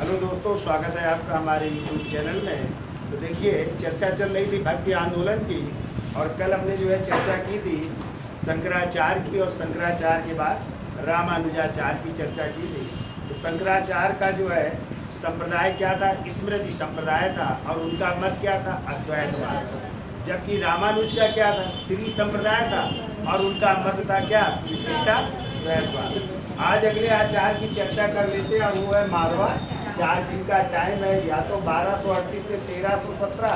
Hello दोस्तों, स्वागत है आपका हमारे YouTube चैनल में। तो देखिए, चर्चा चल रही थी भक्ति आंदोलन की, और कल हमने जो है चर्चा की थी शंकराचार्य की, और शंकराचार्य के बाद रामानुजाचार्य की चर्चा की थी। तो शंकराचार्य का जो है संप्रदाय क्या था? स्मृति संप्रदाय था, और उनका मत क्या था? अद्वैतवाद। जबकि रामानुज का क्या था? श्री संप्रदाय था, और उनका मत था क्या? विशिष्टाद्वैतवाद। आज अगले आचार्य की चर्चा कर लेते हैं, और वो है मारवाचार्य, जिनका टाइम है या तो 1238 से 1317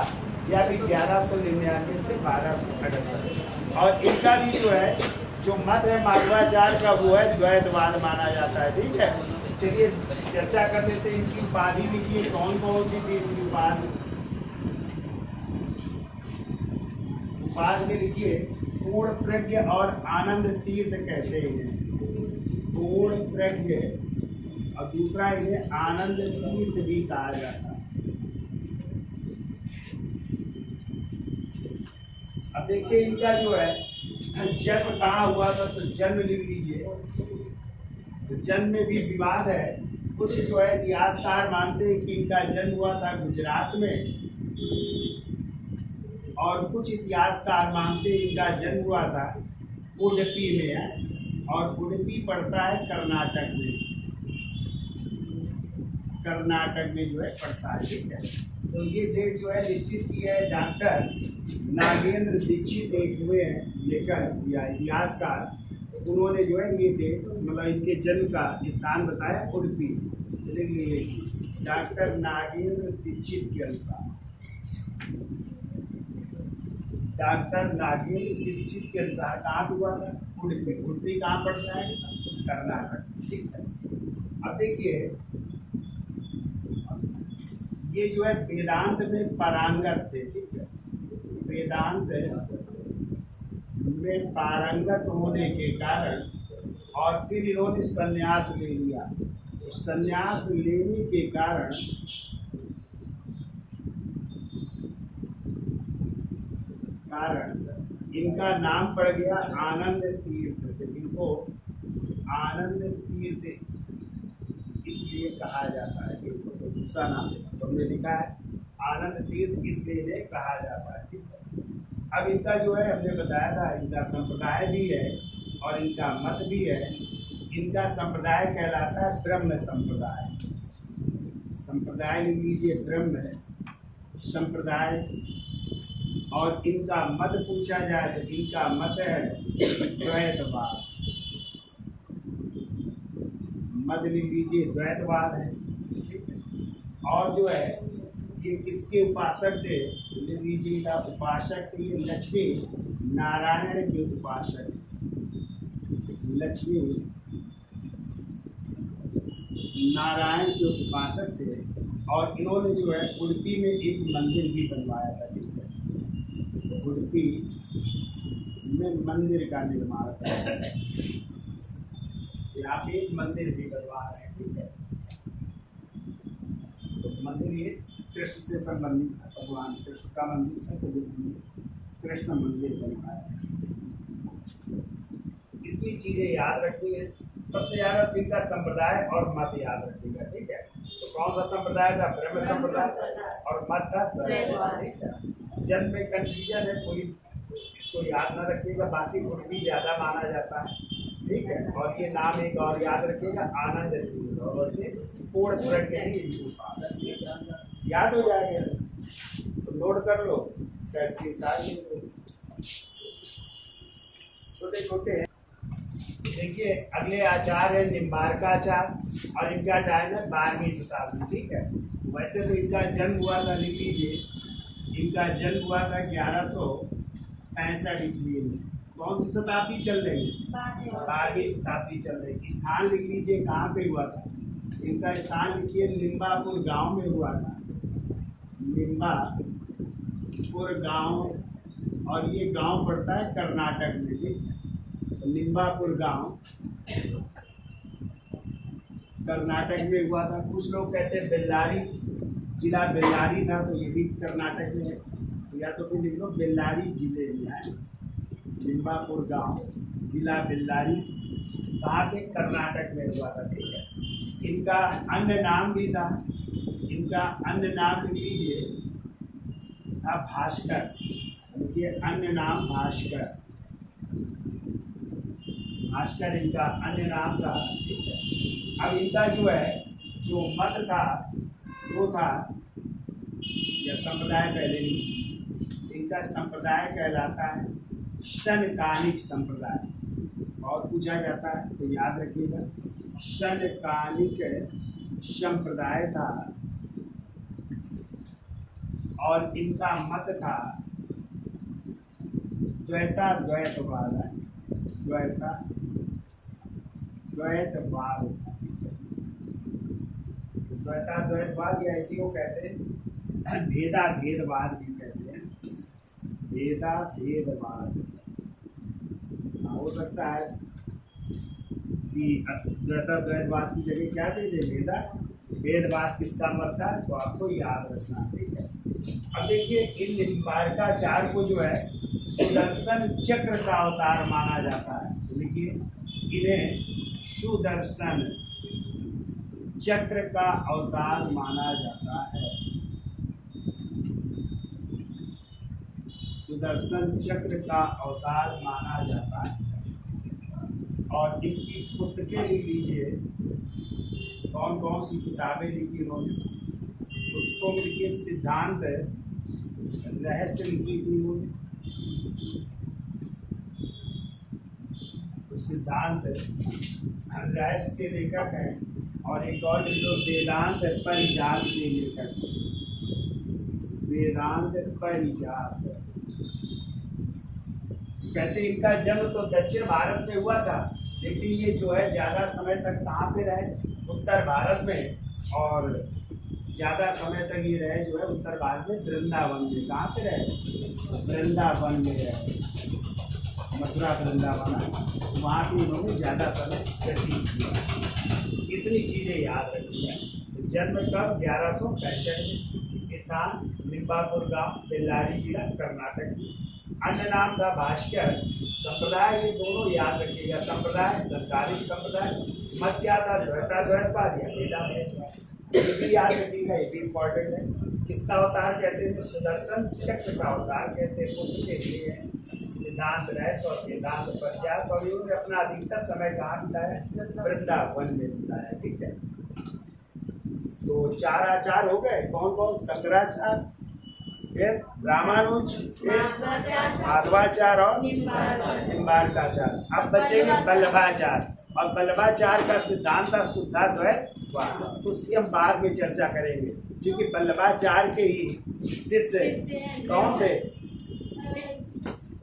या फिर 1199 से 1278। और इनका भी जो मत है मारवाचार्य का, वो है द्वैतवाद माना जाता है। ठीक है, चलिए चर्चा कर लेते हैं। इनकी उपाधि लिखिए, कौन कौन सी थी इनकी उपाधि। उपाधि में लिखिए पूर्ण प्रज्ञ और आनंद तीर्थ कहते हैं। पूर्ण प्रज्ञ, और दूसरा इन्हें आनंद तीर्थ भी कहा जाता है। अब देखिए इनका जो है जन्म कहाँ हुआ था, तो जन्म लिख लीजिए। तो जन्म में भी विवाद है। कुछ जो है इतिहासकार मानते हैं कि इनका जन्म हुआ था गुजरात में, और कुछ इतिहासकार मानते हैं इनका जन्म हुआ था उडुपी में है, और उडुपी पड़ता है कर्नाटक में। कर्नाटक में जो है पड़ता है। ठीक है, तो ये डेट जो है निश्चित की है डॉक्टर नागेंद्र दीक्षित एक हुए हैं लेखक या इतिहासकार। उन्होंने जो है ये डेट, मतलब इनके जन्म का स्थान बताया उडुपी। लिख लीजिए डॉक्टर नागेंद्र दीक्षित के अनुसार। डॉक्टर नागेंद्र दीक्षित के अनुसार कहाँ हुआ था? उडुपी। उडुपी कहाँ पड़ता है? कर्नाटक। ठीक है, अब देखिए ये जो है वेदांत में पारंगत थे। ठीक है, वेदांत में पारंगत होने के कारण, और फिर इन्होंने संन्यास ले लिया। तो संन्यास लेने के कारण इनका नाम पड़ गया आनंद तीर्थ। इनको आनंद तीर्थ इसलिए कहा जाता है। दूसरा नाम हमने लिखा है आनंद तीर्थ, इसलिए कहा जाता है। ठीक है, अब इनका जो है हमने बताया था, इनका संप्रदाय भी है और इनका मत भी है। इनका संप्रदाय कहलाता है ब्रह्म संप्रदाय। संप्रदाय लिख लीजिए ब्रह्म संप्रदाय। और इनका मत पूछा जाए तो इनका मत है द्वैतवाद। मत लिख लीजिए द्वैतवाद है। और जो है ये किसके उपासक थे? लिख लीजिएगा उपासक थे ये लक्ष्मी नारायण के उपासक। लक्ष्मी नारायण के उपासक थे, और इन्होंने जो है उडुपी में एक मंदिर भी बनवाया था। उडुपी में मंदिर का निर्माण कर, यहाँ पे एक मंदिर भी बनवा रहे हैं। ठीक है, तो मंदिर ये कृष्ण से संबंधित है, भगवान कृष्ण का मंदिर है, तो कृष्ण मंदिर बनवाया। इतनी चीजें याद रखनी है। सबसे ज्यादा इनका संप्रदाय और मत याद रखिएगा। ठीक है, तो कौन सा संप्रदाय था? ब्रह्म संप्रदाय, और मत था द्वैतवाद। ठीक है, जन्म में कंफ्यूजन है, कोई इसको याद न रखिएगा, बाकी उडुपी ज्यादा माना जाता है। ठीक है, और ये नाम एक और याद रखिएगा आनंद तीर्थ, और वैसे पूर्ण प्रज्ञ याद हो जाएगा, तो नोट कर लो, इसका स्क्रीनशॉट ले लो। छोटे छोटे हैं। देखिए अगले आचार्य है निम्बार्काचार्य, और इनका टाइम है 12वीं शताब्दी। ठीक है, वैसे तो इनका जन्म हुआ था, लिख लीजिए इनका जन्म हुआ था 1165 ईस्वी में। कौन सी शताब्दी चल रही है? 12वीं शताब्दी चल रही। स्थान लिख लीजिए कहाँ पे हुआ था। इनका स्थान लिखिए लिम्बापुर गांव में हुआ था। लिम्बापुर गांव, और ये गांव पड़ता है कर्नाटक में। लिम्बापुर गांव कर्नाटक में हुआ था। कुछ लोग कहते हैं बेल्लारी, जिला बेल्लारी था, तो ये भी कर्नाटक में है, या तो फिर लिख लो बेल्लारी जिले में है। लिम्बापुर गांव, जिला बेल्लारी, कहाँ पे? कर्नाटक में हुआ था। ठीक है, इनका अन्य नाम भी था, इनका अन्य नाम लिख लीजिए था भास्कर। ये अन्य नाम भास्कर, भास्कर इनका अन्य नाम था। ठीक है, अब इनका जो है जो मत था वो था, यह संप्रदाय पहले ही, इनका संप्रदाय कहलाता है शनकालिक संप्रदाय। और पूछा जाता है तो याद रखिएगा, शनकालिक संप्रदाय था और इनका मत था द्वैतवाद है, द्वैतवाद, द्वैतवाद या इसी को कहते हैं भेदवाद भी कहते हैं, भेदवाद। हो सकता है कि द्वैतवाद की जगह क्या थे, भेदवाद किसका मत था, तो आपको याद रखना। ठीक है, अब देखिए इन निम्बार्काचार्य को जो है सुदर्शन चक्र का अवतार माना जाता है। तो देखिए इन्हें सुदर्शन चक्र का अवतार माना जाता है, सुदर्शन चक्र का अवतार माना जाता है। और इनकी पुस्तकें लिख लीजिए, कौन कौन सी किताबें लिखी उन्होंने। पुस्तकों में लिखिए सिद्धांत रहस्य लिखी थी उन्होंने, तो सिद्धांत रहस्य के लेखक हैं। और एक और जो वेदांत परिजात के लेखक, वेदांत परिजात। कहते इनका जन्म तो दक्षिण भारत में हुआ था, लेकिन ये जो है ज़्यादा समय तक कहाँ पे रहे, उत्तर भारत में। और ज़्यादा समय तक ये रहे जो है उत्तर भारत में, वृंदावन में। कहाँ पे रहे, वृंदावन में रहे, मथुरा वृंदावन, वहाँ भी उन्होंने ज़्यादा समय व्यतीत किया। इतनी चीज़ें याद रखी हैं। जन्म कब, 1165 में, स्थान निम्बापुर गाँव, बेल्लारी जिला, कर्नाटक। अन्य नाम था भास्कर। संप्रदाय ये दोनों याद रखिएगा, संप्रदाय सरकारी संप्रदाय, मत क्या था, द्वैतवाद या भेदवाद, ये भी याद रखिएगा, ये भी इम्पोर्टेंट है। किसका अवतार कहते हैं, सुदर्शन चक्र का अवतार कहते हैं। पुस्तक के लिए सिद्धांत रहस्य और वेदांत परिजात। और इन्होंने अपना अधिकतर समय कहाँ बिताया, वृंदावन में बिताया। ठीक है, तो 4 आचार्य हो गए, कौन कौन, शंकराचार्य, फिर रामानुज, फिर माधवाचार्य और निम्बार्काचार्य। अब बचेंगे वल्लभाचार्य, और वल्लभाचार्य का सिद्धांत था शुद्धाद्वैतवाद, उसकी हम बाद में चर्चा करेंगे, क्योंकि वल्लभाचार्य के ही शिष्य कौन थे,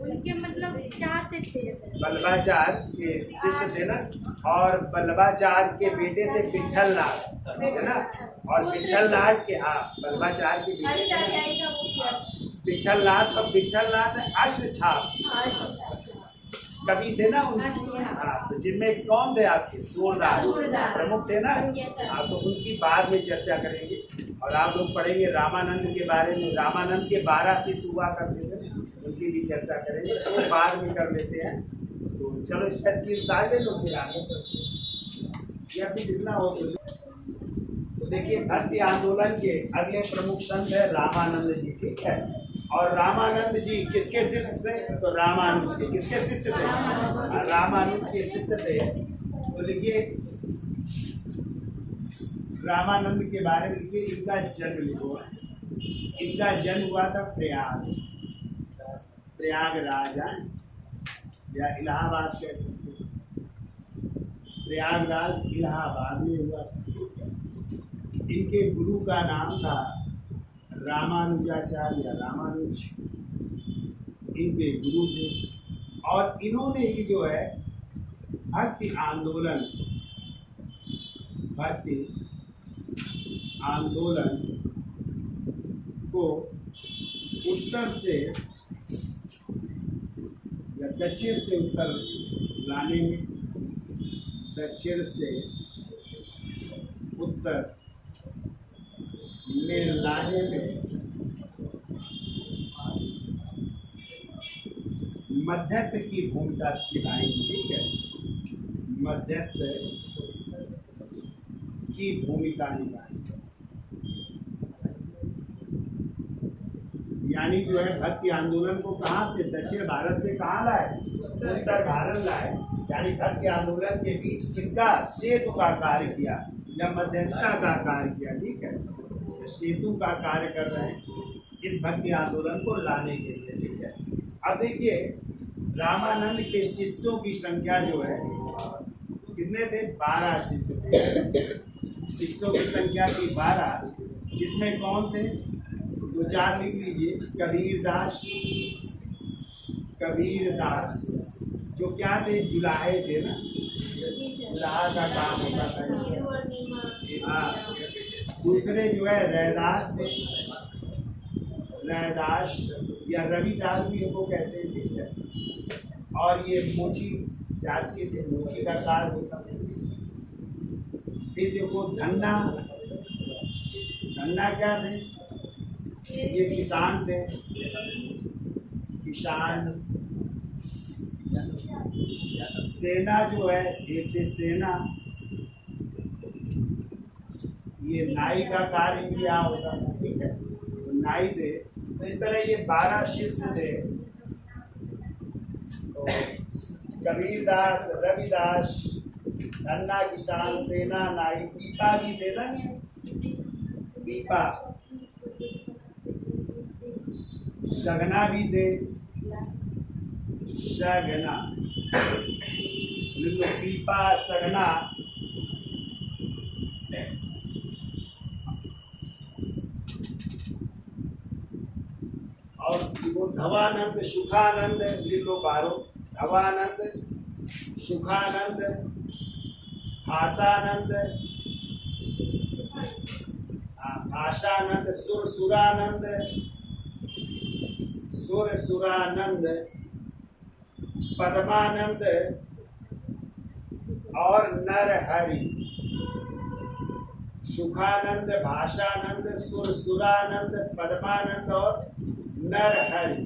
उनके मतलब 4 थे, वल्लभाचार्य के शिष्य थे ना। और वल्लभाचार्य के बेटे थे विट्ठलनाथ, है ना। और विट्ठलनाथ के, हाँ, वल्लभाचार्य के बेटे विट्ठलनाथ, और विट्ठलनाथ अष्टछाप कवि थे ना उनके। हाँ, तो जिनमें कौन थे आपके, सूरदास प्रमुख थे ना। हाँ, तो उनकी बाद में चर्चा करेंगे। और आप लोग पढ़ेंगे रामानंद के बारे में, रामानंद के 12 शिष्य हुआ करते थे, उनकी भी चर्चा करेंगे, तो बाद में कर लेते हैं। तो चलो स्पेशली सारे लोग फिर आगे चलते हैं, या फिर जितना हो। तो देखिए भक्ति आंदोलन के अगले प्रमुख संत है रामानंद जी। ठीक है, और रामानंद जी किसके शिष्य थे, तो रामानुज के। किसके शिष्य थे, रामानुज के शिष्य थे। तो लिखिए रामानंद के बारे में लिखिए, इनका जन्म लिखो। इनका जन्म हुआ था प्रयागराज या इलाहाबाद कह सकते, प्रयागराज इलाहाबाद में हुआ था। इनके गुरु का नाम था रामानुजाचार्य या रामानुज, इनके गुरु थे। और इन्होंने ही जो है भक्ति आंदोलन को उत्तर से या दक्षिण से उत्तर लाने में, दक्षिण से उत्तर में लाने में मध्यस्थ की भूमिका निभाई। ठीक है, मध्यस्थ की भूमिका निभाई। यानी जो है भक्ति आंदोलन को कहाँ से, दक्षिण भारत से कहाँ लाए, उत्तर भारत लाए। यानी भक्ति आंदोलन के बीच किसका, सेतु का कार्य किया या मध्यस्थता का कार्य किया। ठीक है, तो सेतु का कार्य कर रहे हैं इस भक्ति आंदोलन को लाने के लिए। ठीक है, अब देखिए रामानंद के शिष्यों की संख्या जो है कितने थे, 12 शिष्य थे। शिष्यों की संख्या थी 12, जिसमें कौन थे, दो चार लिख लीजिए। कबीरदास जो क्या थे, जुलाहे थे ना, जुलाहा का काम होता था। हाँ, दूसरे जो है रैदास थे, रैदास या रविदास भी इनको कहते हैं। ठीक है, और ये मोची जाति थे, मोची का कार्य होता था। फिर देखो धन्ना, धन्ना क्या थे, ये किसान थे, किसान। सेना जो है, एक थे सेना, ये नाई का कार्य किया होता था। ठीक है, तो नाई थे। तो इस तरह ये 12 शिष्य थे। तो कबीरदास, रविदास, धन्ना, किसान, सेना, नाई, पीपा भी थे ना, पीपा, शगना भी थे, शगना, पीपा, शगना। और वो धवानंद, सुखानंद, लिख लो 12। धवानंद, सुखानंद, भाषानंद, भाषानंद, सुरानंद, सुरानंद, पद्मानंद और नरहरि। सुखानंद, भाषानंद, सुरानंद, पद्मानंद और नरहरि।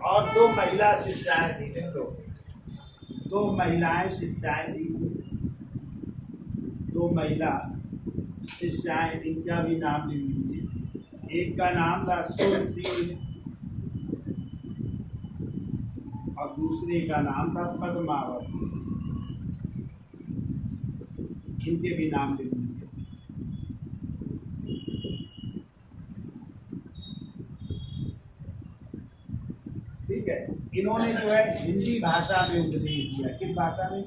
और 2 महिला शिष्याएं थी। देखो 2 महिलाएं शिष्याएं थी, 2 महिला शिष्याएं, इनका भी नाम लिख लीजिए। एक का नाम था सुरसील और दूसरे का नाम था पद्मावती। इनके भी नाम लिख लीजिए। ठीक है, इन्होंने जो है हिंदी भाषा में उपदेश दिया। किस भाषा में,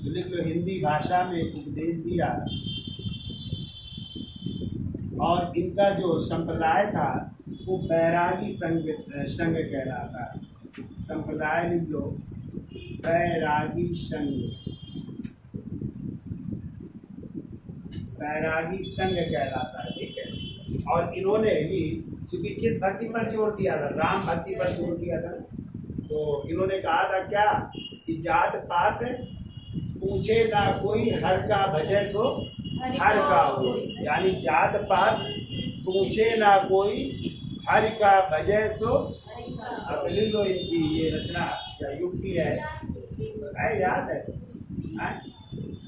लिख लो, हिंदी भाषा में उपदेश दिया। और इनका जो संप्रदाय था वो बैरागी संघ कहलाता है। संप्रदाय लिख लो, बैरागी संघ, बैरागी संघ कहलाता है। ठीक है, और इन्होंने भी क्योंकि किस भक्ति पर जोर दिया था, राम भक्ति पर जोर दिया था। तो इन्होंने कहा था क्या कि जात पात पूछे ना कोई, हर का भजय सो हर का हो। यानी जात पात पूछे ना कोई, हर का भजय सो। अब लिख लो इनकी ये रचना या युक्ति है, याद है?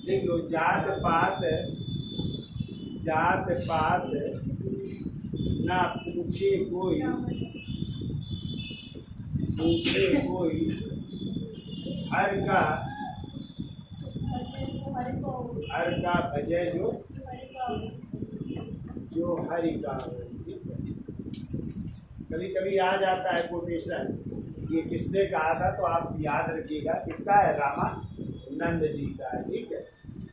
लिख लो, जात पात ना पूछे कोई, हर का भजय जो हरि का। कभी कभी आ जाता है कोटेशन, ये किसने कहा था, तो आप याद रखिएगा किसका है, रामानंद जी का है। ठीक है,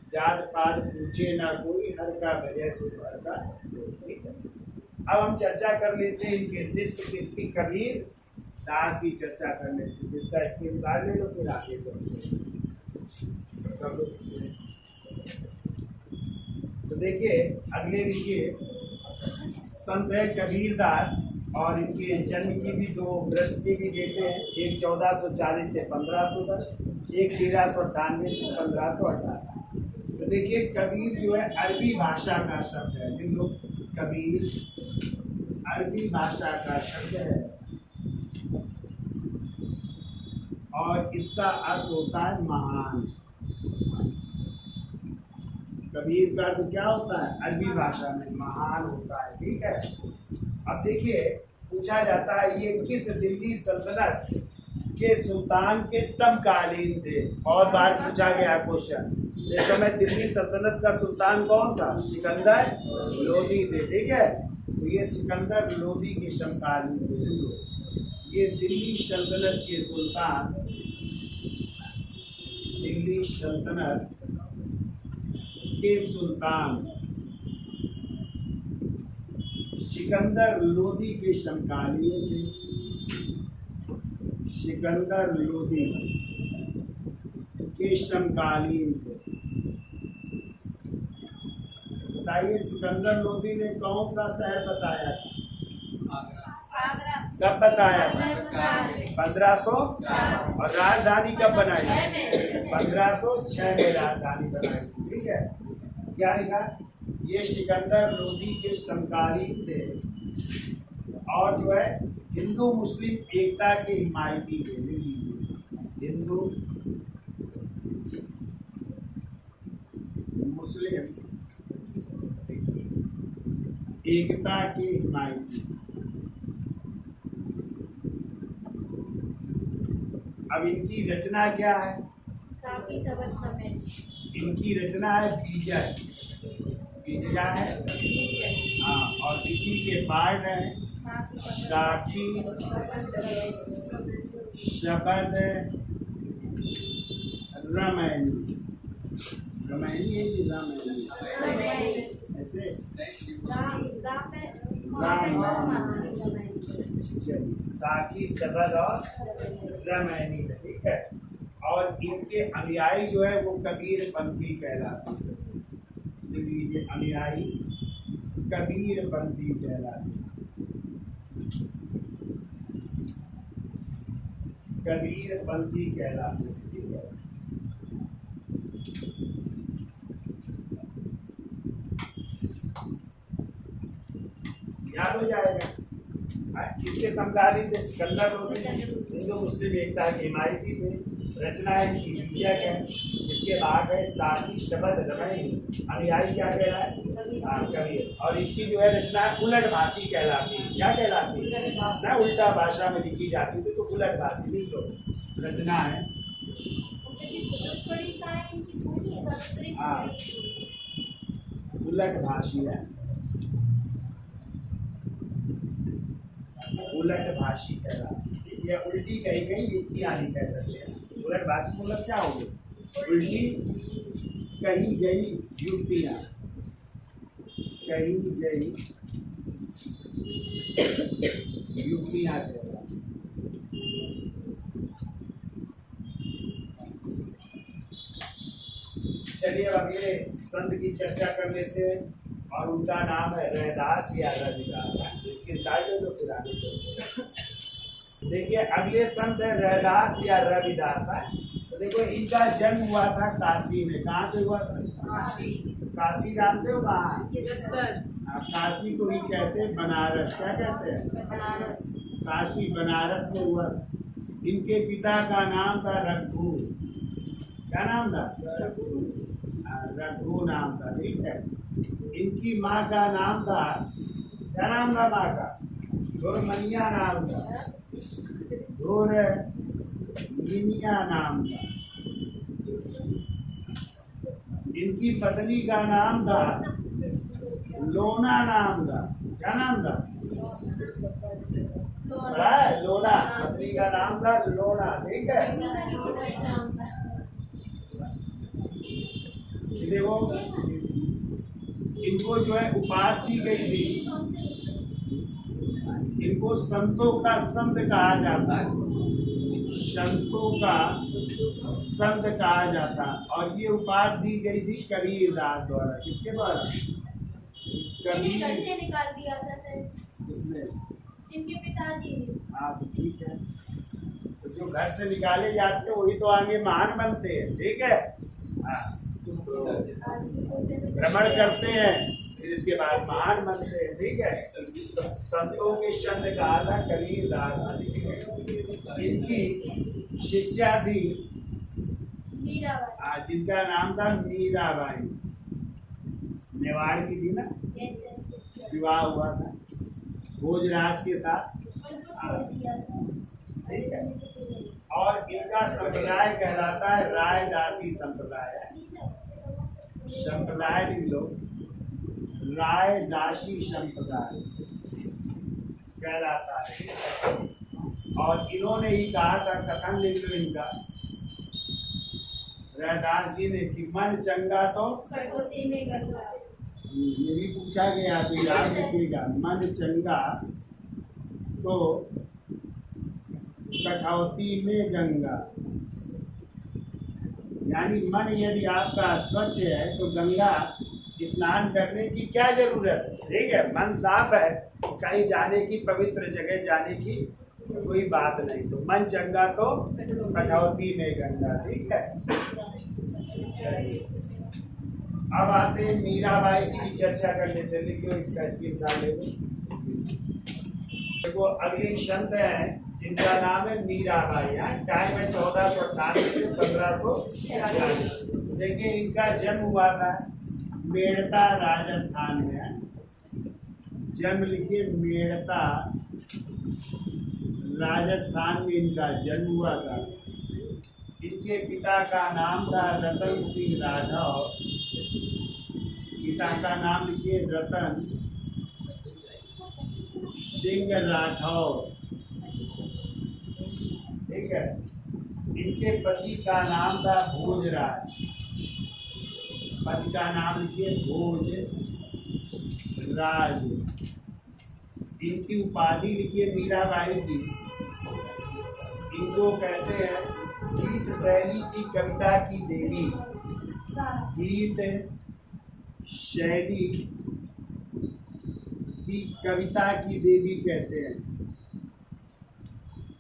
जात पात पूछे ना कोई, हर का भजय सो हर का। ठीक है, अब हम चर्चा कर लेते हैं इनके शिष्य किसकी, कबीर दास की चर्चा कर लेते हैं। इसका स्क्रीनशॉट ले लो, फिर आगे चलते हैं। तो देखिए अगले लिखिए, संत है कबीर दास और इनके जन्म की भी 2 वृत्त की भी देते हैं। एक 1440 से 1510, एक 1398 से 1518। तो देखिए कबीर जो है अरबी भाषा का शब्द है। जिन लोग कबीर अरबी भाषा का शब्द है और इसका अर्थ होता है महान। कबीर का अर्थ क्या होता है अरबी भाषा में महान होता है। ठीक है, अब देखिए पूछा जाता है ये किस दिल्ली सल्तनत के सुल्तान के समकालीन थे। बहुत बार पूछा गया क्वेश्चन। इस समय दिल्ली सल्तनत का सुल्तान कौन था? सिकंदर लोदी थे। ठीक है, तो ये सिकंदर लोदी के समकालीन थे। ये दिल्ली सल्तनत के सुल्तान, दिल्ली सल्तनत के सुल्तान सिकंदर लोदी के समकालीन थे। सिकंदर लोदी के समकालीन थे। बताइए सिकंदर लोदी ने कौन सा शहर बसाया था? कब बसाया था? 1500। और राजधानी कब बनाई? 1506 में राजधानी बनाई। ठीक है, क्या लिखा? ये सिकंदर लोदी के समकालीन थे और जो है हिंदू मुस्लिम एकता के हिमायती थे। हिंदू मुस्लिम एकता के हिमायती। अब इनकी रचना क्या है? इनकी रचना है विजय। विजय है, हाँ, और इसी के पाठ है साखी, शबद, रामायणी। रामायणी है कि रामायणी? ऐसे चलिए, साखी, शबद और रामायणी। ठीक है, और इनके अनुयायी जो है वो कबीर पंथी कहलाते हैं। लीजिए, अनुयायी कबीर पंथी कहलाते हैं। कबीर पंथी कहलाते हैं। ठीक है, याद हो जाएगा। इसके समकालीन थे सिकंदर लोदी, हिंदू मुस्लिम एकता के हिमायती थे। रचना है इनकी विजय है। इसके बाद है साखी, शबद, रामायणी। अनुयायी क्या कह रहा है? कबीर। और इसकी जो है रचना उलट भाषी कहलाती है। क्या कहलाती है? ना उल्टा भाषा में लिखी जाती थी तो उलट भाषी लिख लो। रचना है उलट भाषी है, उलट भाषी कहलाती है। या उल्टी कही गई युक्तियां नहीं कह सकते हैं। उलट भाषी मतलब क्या होगी? उल्टी कही गई युक्तियां, कही गई युक्तियां कहलाती। चलिए अब अगले संत की चर्चा कर लेते हैं और उनका नाम है रैदास या रविदास। इसके साइड में तो फिर आगे चलते हैं। देखिए अगले संत है रैदास या रविदास। तो देखो इनका जन्म हुआ था काशी में। कहाँ पे हुआ था? काशी जानते हो कहाँ? काशी को ही कहते हैं बनारस। क्या कहते हैं? बनारस। काशी बनारस में हुआ था। इनके पिता का नाम था रघु। क्या नाम था? रघु नाम था। ठीक है, इनकी माँ का नाम था, क्या नाम था माँ का? धुरमनिया नाम था। धुरमनिया नाम था। इनकी पत्नी का नाम था लोना नाम था। क्या नाम था? लोना। पत्नी का नाम था लोना। ठीक है, देखो इनको जो है उपाधि दी गई थी। इनको संतों का संत कहा जाता है। संतों का संत कहा जाता है। और ये उपाधि दी गई थी कबीरदास द्वारा। किसके द्वारा? कबीर। निकाल दिया था सर। किसने? इनके पिताजी ने। हाँ तो ठीक है, तो जो घर से निकाले जाते हैं वही तो आगे महान बनते हैं। ठीक है, हाँ, तो भ्रमण करते हैं फिर इसके बाद महान बनते हैं। ठीक है, संतों के शब्द कहा था कबीरदास। इनकी शिष्या थी जिनका नाम था मीराबाई। मेवाड़ की थी ना, Yes, sir. विवाह हुआ था भोजराज के साथ। उनको छोड़ दिया था। ठीक है। और इनका संप्रदाय कहलाता है रायदासी संप्रदाय। संप्रदाय लिख लो, रायदासी संप्रदाय कहलाता है। और इन्होंने ही कहा था, कथन लिख लो इनका, रैदास जी ने, कि मन चंगा तो कटौती में गंगा। ये भी पूछा गया तो याद रखिएगा, मन चंगा तो कठौती में गंगा। यानी मन यदि आपका स्वच्छ है तो गंगा स्नान करने की क्या जरूरत है। ठीक है, मन साफ है, कहीं जाने की, पवित्र जगह जाने की कोई बात नहीं। तो मन चंगा तो कठौती में गंगा। ठीक है, चलिए अब आते हैं मीराबाई की भी चर्चा कर लेते हैं। देखिए इसका स्क्रीनशॉट ले लो। देखो अगली संत है जिनका नाम है मीराबाई। टाइम है 1498 से 1546। देखिए इनका जन्म हुआ था मेड़ता राजस्थान में। जन्म लिखिए, मेड़ता राजस्थान में इनका जन्म हुआ था। इनके पिता का नाम था रतन सिंह राठौर। पिता का नाम लिखिए रतन सिंह राठौर। ठीक है, इनके पति का नाम था भोजराज। पति का नाम लिखिए भोजराज। इनकी उपाधि लिखिए मीराबाई की। इनको कहते हैं गीत शैली की कविता की देवी। गीत शैली की कविता की देवी कहते हैं।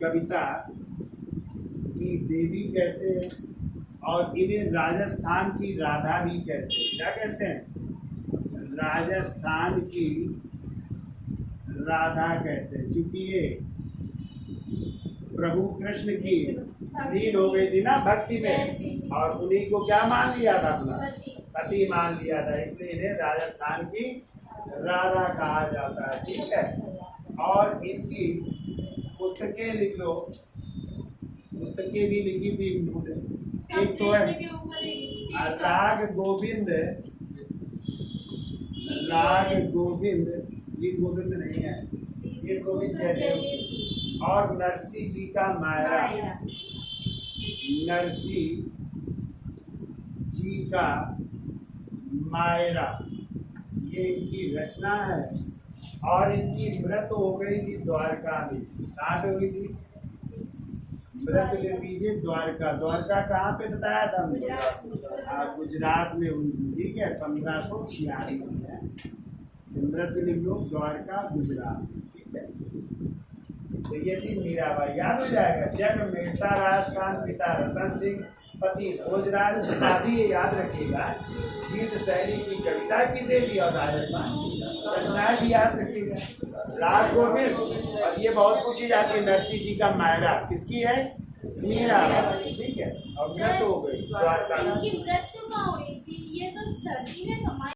कविता की देवी कहते हैं। और इन्हें राजस्थान की राधा भी कहते हैं। क्या कहते हैं? राजस्थान की राधा कहते हैं। चूंकि ये प्रभु कृष्ण की लीन हो गई थी ना भक्ति में, और उन्हीं को क्या मान लिया था, अपना पति मान लिया था, इसलिए इन्हें राजस्थान की राधा कहा जाता है। ठीक है, और इनकी पुस्तकें लिख लो। पुस्तकें भी लिखी थी इन्होंने। एक तो है राग गोविंद। राग गोविंद, ये गोविंद नहीं है, ये गोविंद जयदेव। और नरसी जी का मायरा। नरसी जी का मायरा, ये इनकी रचना है। और इनकी मृत्यु हो गई थी द्वारका में। कहाँ पे हुई थी? मृत्यु ले लीजिए द्वारका। द्वारका कहाँ पे बताया था हमने? गुजरात में हुई थी। ठीक है, 1546 में। मृत्यु लिख लो, द्वारका गुजरात। ठीक है, तो ये थी मीराबाई। याद हो जाएगा, जन्म मेड़ता राजस्थान, पिता रतन सिंह, पति भोजराज। उपाधि ये याद रखिएगा, गीत शैली की कविता की देवी और राजस्थान की रचनाएं भी याद रखिएगा। राग गोविंद, और ये बहुत पूछी जाती है, नरसी जी का मायरा किसकी है? मीराबाई। ठीक है, और मृत्यु हो गई द्वारका में। इनकी मृत्यु कहाँ हुई थी? ये तो धरती में समाई